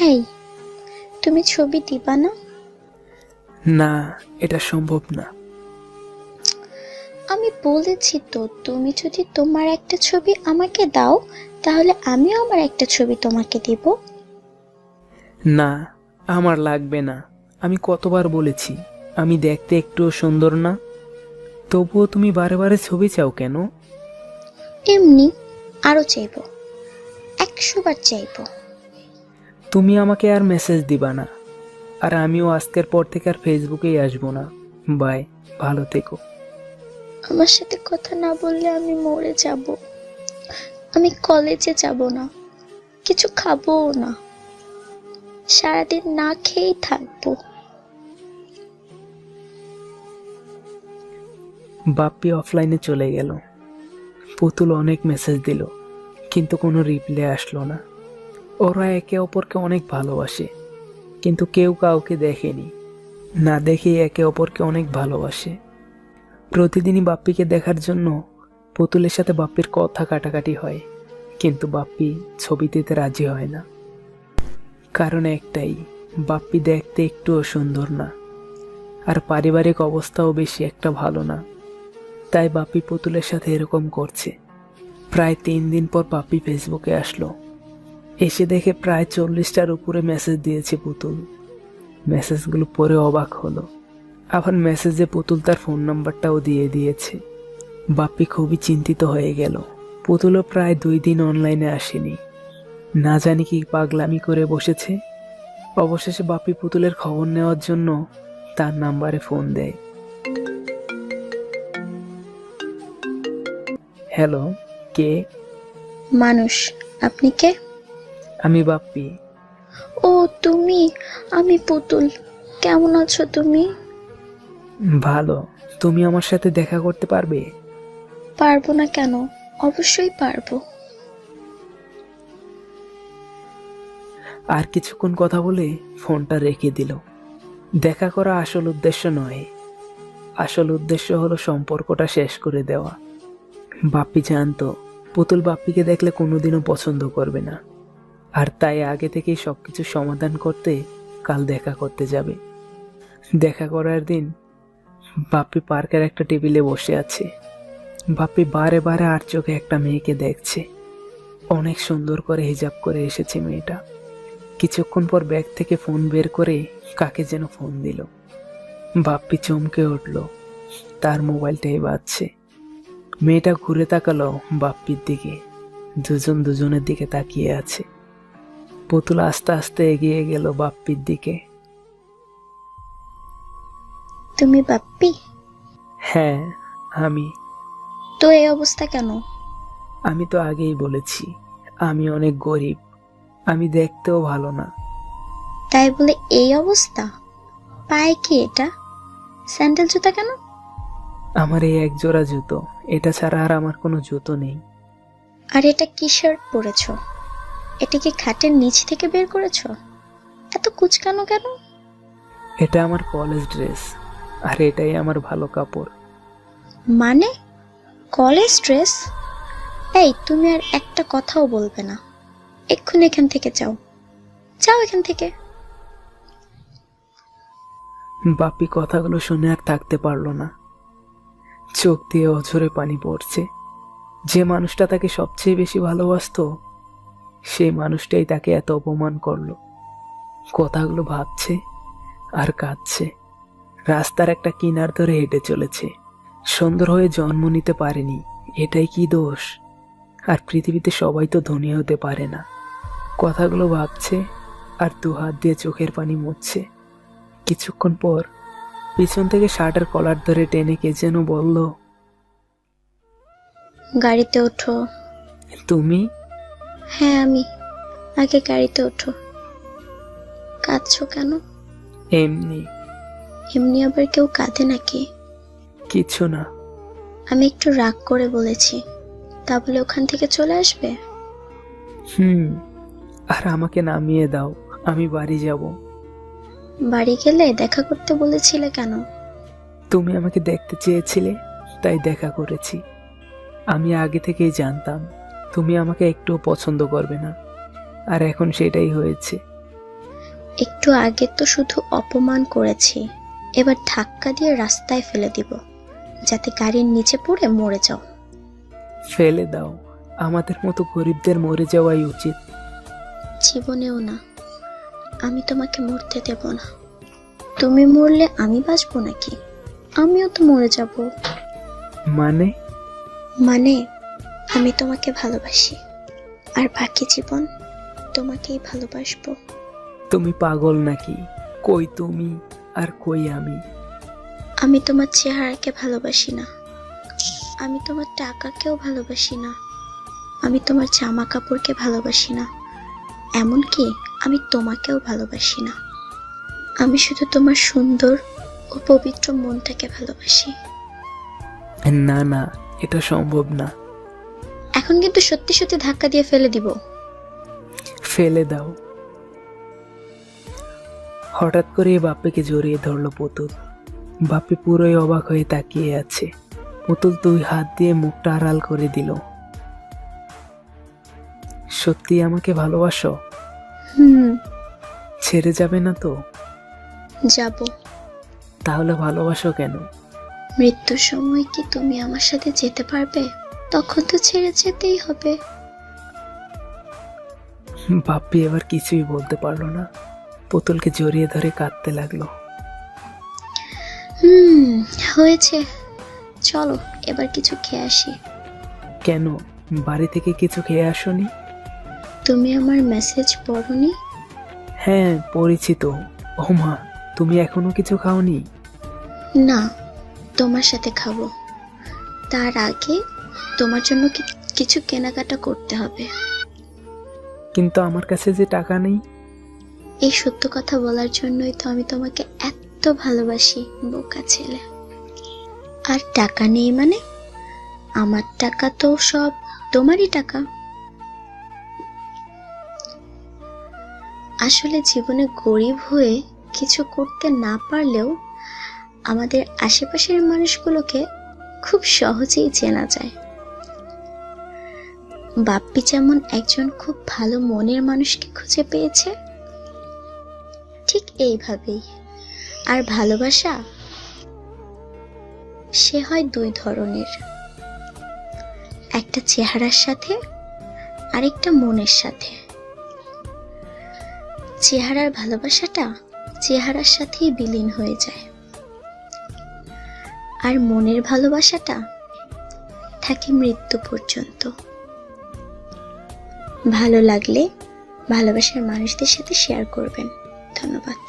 এই, তুমি ছবি দিবা না? না, এটা সম্ভব না। আমি বলেছি তো, তুমি যদি তোমার একটা ছবি আমাকে দাও তাহলে আমিও আমার একটা ছবি তোমাকে দিব। না, আমার লাগবে না। আমি কতবার বলেছি আমি দেখতে একটুও সুন্দর না। তবুও তুমি বারে বারে ছবি চাও কেন? এমনি, আরো চাইবো, 100 বার চাইবো। তুমি আমাকে আর মেসেজ দিবা না, আর আমিও আজকের পর থেকে আর ফেসবুকেই আসবো না। বাই, ভালো থেকো। আমার সাথে কথা না বললে আমি মরে যাব। আমি কলেজে যাব না, কিছু খাবো না, সারাদিন না খেয়েই থাকবো। বাপ্পি অফলাইনে চলে গেল। পুতুল অনেক মেসেজ দিল, কিন্তু কোনো রিপ্লাই আসলো না। ওরা একে অপরকে অনেক ভালোবাসে, কিন্তু কেউ কাউকে দেখেনি। না দেখেই একে অপরকে অনেক ভালোবাসে। প্রতিদিনই বাপ্পিকে দেখার জন্য পুতুলের সাথে বাপ্পির কথা কাটাকাটি হয়, কিন্তু বাপ্পি ছবি দিতে রাজি হয় না। কারণ একটাই, বাপ্পি দেখতে একটুও সুন্দর না, আর পারিবারিক অবস্থাও বেশি একটা ভালো না। তাই বাপ্পি পুতুলের সাথে এরকম করছে। প্রায় 3 দিন পর বাপ্পি ফেসবুকে আসলো। এসে দেখে প্রায় 40টার উপরে মেসেজ দিয়েছে পুতুল। মেসেজগুলো পড়ে অবাক হলো। আবার মেসেজে পুতুল তার ফোন নাম্বারটাও দিয়ে দিয়েছে। বাপ্পি খুবই চিন্তিত হয়ে গেল। পুতুলও প্রায় 2 দিন অনলাইনে আসেনি। না জানি কি পাগলামি করে বসেছে। অবশেষে বাপ্পি পুতুলের খবর নেওয়ার জন্য তার নাম্বারে ফোন দেয়। হ্যালো, কে? মানুষ, আপনি কে? আমি বাপ্পি। ও তুমি, আমি পুতুল। কেমন আছো তুমি? ভালো। তুমি আমার সাথে দেখা করতে পারবে? পারবো না কেন, অবশ্যই পারবো। আর কিছুক্ষণ কথা বলে ফোনটা রেখে দিল। দেখা করা আসল উদ্দেশ্য নয়, আসল উদ্দেশ্য হলো সম্পর্কটা শেষ করে দেওয়া। বাপ্পি জানতো পুতুল বাপ্পিকে দেখলে কোনোদিনও পছন্দ করবে না, আর তাই আগে থেকেই সবকিছু সমাধান করতে কাল দেখা করতে যাবে। দেখা করার দিন বাপ্পি পার্কের একটা টেবিলে বসে আছে। বাপ্পি বারে বারে আর চোখে একটা মেয়েকে দেখছে। অনেক সুন্দর করে হিজাব করে এসেছে মেয়েটা। কিছুক্ষণ পর ব্যাগ থেকে ফোন বের করে কাকে যেন ফোন দিল। বাপ্পি চমকে উঠল, তার মোবাইলটাই বাজছে। মেয়েটা ঘুরে তাকালো বাপ্পির দিকে। দুজন দুজনের দিকে তাকিয়ে আছে। পুতুল আস্তে আস্তে এগিয়ে গেল বাপ্পির দিকে। তুমি বাপ্পি? হ্যাঁ, আমি। তো এই অবস্থা কেন? আমি তো আগেই বলেছি আমি অনেক গরিব, আমি দেখতেও ভালো না। তাই বলে এই অবস্থা? পায়ে কি এটা? স্যান্ডেল জুতা কেন? আমার এই এক জোড়া জুতো, এটা ছাড়া আর আমার কোনো জুতো নেই। আর এটা কি শার্ট পরেছো? এটা কি খাটের নিচ থেকে বের করেছো? এত কুচকানো কেন? এটা আমার কলেজ ড্রেস, আর এটাই আমার ভালো কাপড়। মানে কলেজ ড্রেস? এই, তুমি আর একটা কথাও বলবে না। এক্ষুনি এখান থেকে যাও, যাও এখান থেকে। বাপ্পি কথাগুলো শুনে আর থাকতে পারল না। চোখ দিয়ে অঝরে পানি পড়ছে। যে মানুষটা তাকে সবচেয়ে বেশি ভালোবাসতো, সেই মানুষটাই তাকে এত অপমান করলো। কথাগুলো ভাবছে আর কাঁদছে। রাস্তার একটা কিনার ধরে হেঁটে চলেছে। সুন্দর হয়ে জন্ম নিতে পারেনি, এটাই কি দোষ? আর পৃথিবীতে সবাই তো ধনী হতে পারে না। কথাগুলো ভাবছে আর 2 হাত দিয়ে চোখের পানি মুছছে। কিছুক্ষণ পর পিছন থেকে শার্টের কলার ধরে টেনে কে যেন বলল, গাড়িতে ওঠো। তুমি? হ্যাঁ আমি। আগে গাড়িতে ওঠো। কাঁদছো কেন? এমনি। এমনি আবার কেউ কাঁদে নাকি? কিছু না। আমি একটু রাগ করে বলেছি, তা বলে ওখান থেকে চলে আসবে? আর আমাকে নামিয়ে দাও, আমি বাড়ি যাব। বাড়ি গেলে দেখা করতে বলেছিলে কেন? তুমি আমাকে দেখতে চেয়েছিলে, তাই দেখা করেছি। আমি আগে থেকেই জানতাম তুমি আমাকে একটুও পছন্দ করবে না, আর এখন সেটাই হয়েছে। একটু আগে তো শুধু অপমান করেছি, এবার ধাক্কা দিয়ে রাস্তায় ফেলে দিব, যাতে গাড়ির নিচে পড়ে মরে যাও। ফেলে দাও, আমাদের মতো গরিবদের মরে যাওয়াই উচিত। জীবনেও না, আমি তোমাকে মরতে দেব না। তুমি মরলে আমি বাঁচবো নাকি? আমিও তো মরে যাব। মানে? মানে আমি তোমাকে ভালোবাসি, আর বাকি জীবন তোমাকেই ভালোবাসবো। তুমি পাগল নাকি? কই তুমি আর কই আমি? আমি তোমার চেহারাকে ভালোবাসি না, আমি তোমার টাকাকেও ভালোবাসি না, আমি তোমার জামা কাপড়কে ভালোবাসি না, এমনকি আমি তোমাকেও ভালোবাসি না। আমি শুধু তোমার সুন্দর ও পবিত্র মনটাকে ভালোবাসি। না না, এটা সম্ভব না। এখন কিন্তু সত্যি সত্যি ধাক্কা দিয়ে ফেলে দিব। ফেলে দাও। হঠাৎ করে বাপ্পিকে জড়িয়ে ধরলো পুতুল। বাপ্পি পুরোই অবাক হয়ে তাকিয়ে আছে। পুতুল 2 হাত দিয়ে মুখটা আড়াল করে দিল। সত্যি আমাকে ভালোবাসো? ছেড়ে যাবে না তো? যাব। তাহলে ভালোবাসো কেন? মৃত্যুর সময় কি তুমি আমার সাথে যেতে পারবে? তখন তো ছেড়ে যেতেই হবে। বাপ্পি এবার কিছুই বলতে পারলো না। পুতুলকে জড়িয়ে ধরে কাঁদতে লাগলো। হয়েছে, চলো এবার কিছু খেয়ে আসি। কেন, বাড়ি থেকে কিছু খেয়ে আসোনি? তুমি আমার মেসেজ পড়োনি? হ্যাঁ পড়েছি তো। ও মা, তুমি এখনো কিছু খাওনি? না, তোমার সাথে খাবো। তার আগে তোমার জন্য কিছু কেনাকাটা করতে হবে। কিন্তু আমার কাছে যে টাকা নেই। এই সত্য কথা বলার জন্যই তো আমি তোমাকে এত ভালোবাসি, বোকা ছেলে। আর টাকা নেই মানে? আমার টাকা তো সব তোমারই টাকা। আসলে জীবনে গরিব হয়ে কিছু করতে না পারলেও আমাদের আশেপাশের মানুষগুলোকে খুব সহজেই চেনা যায়। বাপ্পি যেমন একজন খুব ভালো মনের মানুষকে খুঁজে পেয়েছে, ঠিক এইভাবেই। আর ভালোবাসা, সে হয় 2 ধরনের, একটা চেহারার সাথে আরেকটা মনের সাথে। চেহারার ভালোবাসাটা চেহারার সাথেই বিলীন হয়ে যায়, আর মনের ভালোবাসাটা থাকে মৃত্যু পর্যন্ত। ভালো লাগলে ভালোবাসার মানুষদের সাথে শেয়ার করবেন। ধন্যবাদ।